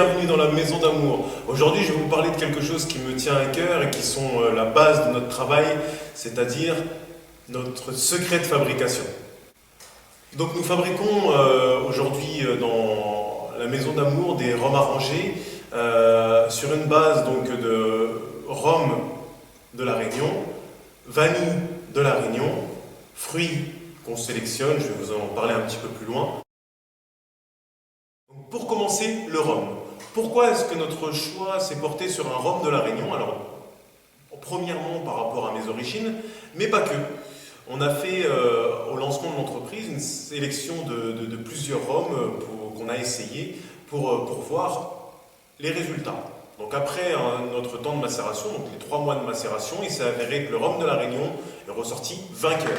bienvenue dans la Maison d'Amour. Aujourd'hui, je vais vous parler de quelque chose qui me tient à cœur et qui sont la base de notre travail, c'est-à-dire notre secret de fabrication. Donc nous fabriquons aujourd'hui dans la Maison d'Amour des rhums arrangés sur une base donc de rhum de la Réunion, vanille de la Réunion, fruits qu'on sélectionne, je vais vous en parler un petit peu plus loin. Donc, pour commencer, le rhum. Pourquoi est-ce que notre choix s'est porté sur un rhum de la Réunion? Alors, premièrement par rapport à mes origines, mais pas que. On a fait au lancement de l'entreprise une sélection de plusieurs rhums qu'on a essayé pour voir les résultats. Donc après notre temps de macération, donc les 3 mois de macération, il s'est avéré que le rhum de la Réunion est ressorti vainqueur.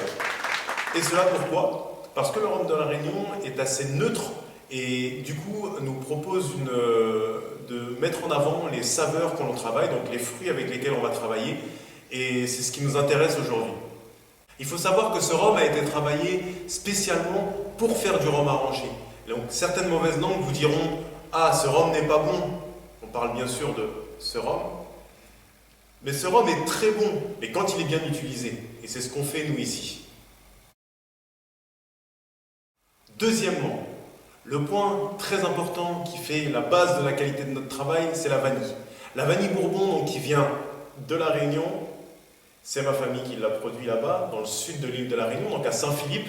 Et cela pourquoi? Parce que le rhum de la Réunion est assez neutre et du coup nous propose de mettre en avant les saveurs qu'on travaille, donc les fruits avec lesquels on va travailler, et c'est ce qui nous intéresse aujourd'hui. Il faut savoir que ce rhum a été travaillé spécialement pour faire du rhum arrangé. Donc certaines mauvaises langues vous diront « Ah, ce rhum n'est pas bon ». On parle bien sûr de ce rhum. Mais ce rhum est très bon, mais quand il est bien utilisé. Et c'est ce qu'on fait nous ici. Deuxièmement, le point très important qui fait la base de la qualité de notre travail, c'est la vanille. La vanille Bourbon, donc, qui vient de la Réunion, c'est ma famille qui l'a produit là-bas, dans le sud de l'île de la Réunion, donc à Saint-Philippe.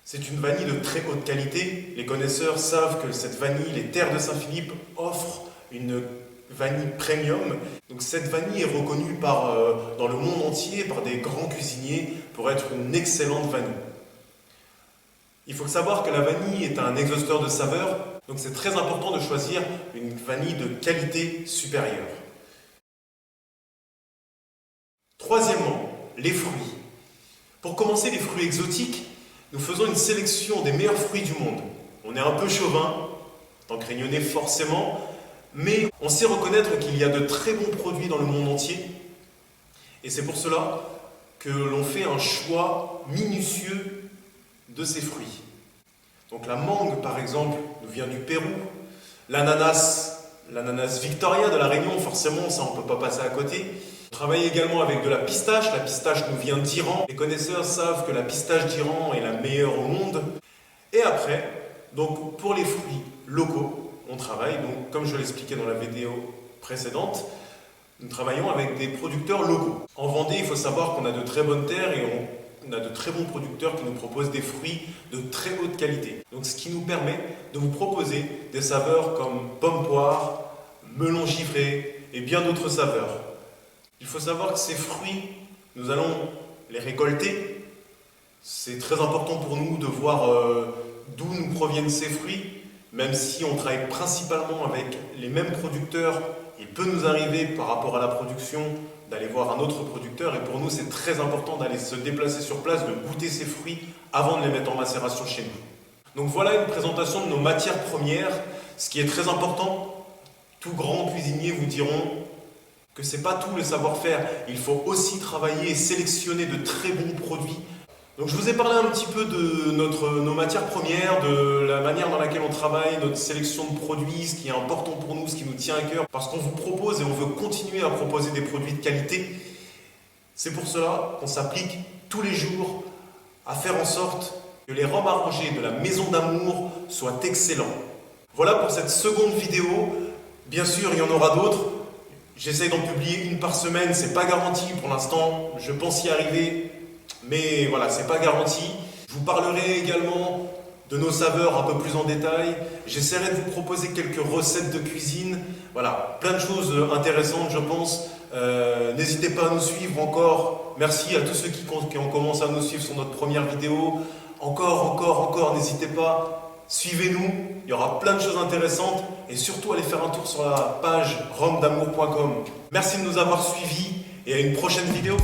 C'est une vanille de très haute qualité. Les connaisseurs savent que cette vanille, les terres de Saint-Philippe offrent une vanille premium. Donc cette vanille est reconnue dans le monde entier par des grands cuisiniers pour être une excellente vanille. Il faut savoir que la vanille est un exhausteur de saveurs, donc c'est très important de choisir une vanille de qualité supérieure. Troisièmement, les fruits. Pour commencer, les fruits exotiques, nous faisons une sélection des meilleurs fruits du monde. On est un peu chauvin, en tant que Réunionnais forcément, mais on sait reconnaître qu'il y a de très bons produits dans le monde entier. Et c'est pour cela que l'on fait un choix minutieux de ces fruits. Donc la mangue, par exemple, nous vient du Pérou. L'ananas Victoria de la Réunion, forcément, ça on ne peut pas passer à côté. On travaille également avec de la pistache nous vient d'Iran. Les connaisseurs savent que la pistache d'Iran est la meilleure au monde. Et après, donc pour les fruits locaux, on travaille, donc comme je l'expliquais dans la vidéo précédente, nous travaillons avec des producteurs locaux. En Vendée, il faut savoir qu'on a de très bonnes terres et on a de très bons producteurs qui nous proposent des fruits de très haute qualité. Donc ce qui nous permet de vous proposer des saveurs comme pomme-poire, melon givré et bien d'autres saveurs. Il faut savoir que ces fruits, nous allons les récolter. C'est très important pour nous de voir d'où nous proviennent ces fruits. Même si on travaille principalement avec les mêmes producteurs, il peut nous arriver par rapport à la production d'aller voir un autre producteur. Et pour nous, c'est très important d'aller se déplacer sur place, de goûter ces fruits avant de les mettre en macération chez nous. Donc voilà une présentation de nos matières premières. Ce qui est très important, tout grand cuisinier vous diront que ce n'est pas tout le savoir-faire. Il faut aussi travailler et sélectionner de très bons produits. Donc je vous ai parlé un petit peu de nos matières premières, de la manière dans laquelle on travaille, notre sélection de produits, ce qui est important pour nous, ce qui nous tient à cœur, parce qu'on vous propose et on veut continuer à proposer des produits de qualité. C'est pour cela qu'on s'applique tous les jours à faire en sorte que les rhums arrangés de la Maison d'Amour soient excellents. Voilà pour cette seconde vidéo. Bien sûr, il y en aura d'autres. J'essaie d'en publier une par semaine, c'est pas garanti pour l'instant, je pense y arriver. Mais voilà, c'est pas garanti. Je vous parlerai également de nos saveurs un peu plus en détail. J'essaierai de vous proposer quelques recettes de cuisine. Voilà, plein de choses intéressantes, je pense. N'hésitez pas à nous suivre encore. Merci à tous ceux qui ont commencé à nous suivre sur notre première vidéo. Encore, n'hésitez pas. Suivez-nous, il y aura plein de choses intéressantes. Et surtout, allez faire un tour sur la page rhumdamour.com. Merci de nous avoir suivis et à une prochaine vidéo.